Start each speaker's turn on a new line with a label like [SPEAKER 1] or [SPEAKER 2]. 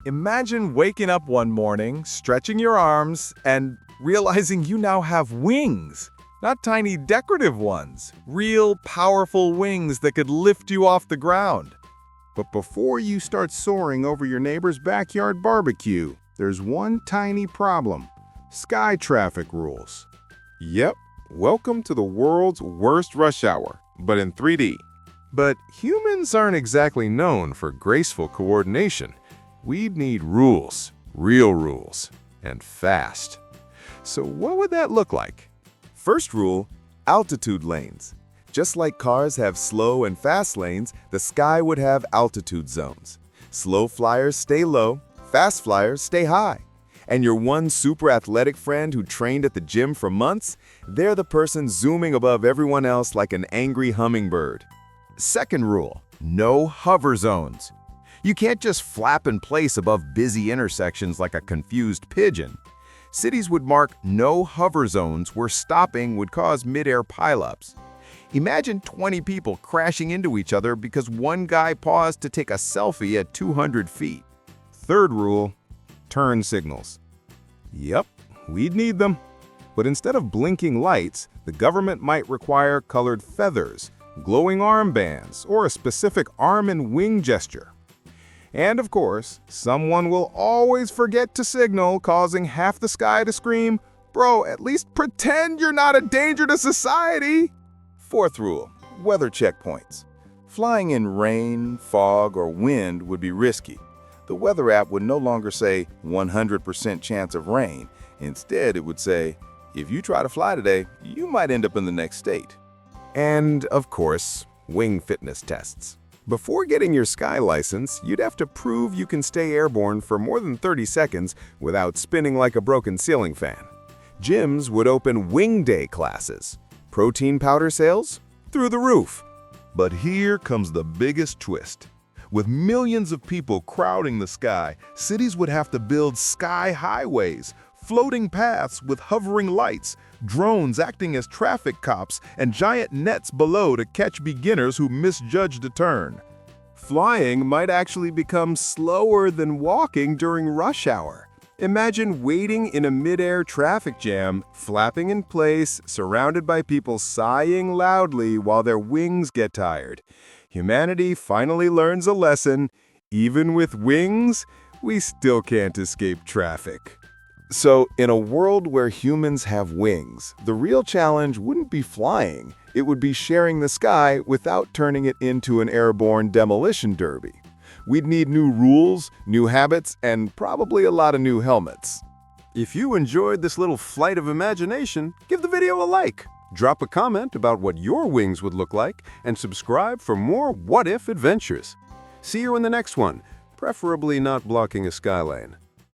[SPEAKER 1] Imagine waking up one morning, stretching your arms, and realizing you now have wings. Not tiny decorative ones, real powerful wings that could lift you off the ground.
[SPEAKER 2] But before you start soaring over your neighbor's backyard barbecue, there's one tiny problem: sky traffic rules.
[SPEAKER 3] Yep, welcome to the world's worst rush hour, but in 3D. But humans aren't exactly known for graceful coordination. We'd need rules, real rules, and fast. So what would that look like?
[SPEAKER 1] First rule, altitude lanes. Just like cars have slow and fast lanes, the sky would have altitude zones. Slow flyers stay low, fast flyers stay high. And your one super athletic friend who trained at the gym for months, they're the person zooming above everyone else like an angry hummingbird. Second rule, no hover zones. You can't just flap in place above busy intersections like a confused pigeon. Cities would mark no hover zones where stopping would cause midair pileups. Imagine 20 people crashing into each other because one guy paused to take a selfie at 200 feet.
[SPEAKER 2] Third rule, turn signals. Yep, we'd need them. But instead of blinking lights, the government might require colored feathers, glowing armbands, or a specific arm and wing gesture. And of course, someone will always forget to signal, causing half the sky to scream, "Bro, at least pretend you're not a danger to society!"
[SPEAKER 1] Fourth rule, weather checkpoints. Flying in rain, fog, or wind would be risky. The weather app would no longer say 100% chance of rain. Instead, it would say, if you try to fly today, you might end up in the next state.
[SPEAKER 3] And, of course, wing fitness tests. Before getting your sky license, you'd have to prove you can stay airborne for more than 30 seconds without spinning like a broken ceiling fan. Gyms would open wing day classes. Protein powder sales? Through the roof.
[SPEAKER 4] But here comes the biggest twist. With millions of people crowding the sky, cities would have to build sky highways, floating paths with hovering lights, drones acting as traffic cops, and giant nets below to catch beginners who misjudged a turn.
[SPEAKER 3] Flying might actually become slower than walking during rush hour. Imagine waiting in a midair traffic jam, flapping in place, surrounded by people sighing loudly while their wings get tired. Humanity finally learns a lesson. Even with wings, we still can't escape traffic.
[SPEAKER 1] So, in a world where humans have wings, the real challenge wouldn't be flying. It would be sharing the sky without turning it into an airborne demolition derby. We'd need new rules, new habits, and probably a lot of new helmets.
[SPEAKER 3] If you enjoyed this little flight of imagination, give the video a like. Drop a comment about what your wings would look like, and subscribe for more what-if adventures. See you in the next one, preferably not blocking a skylane.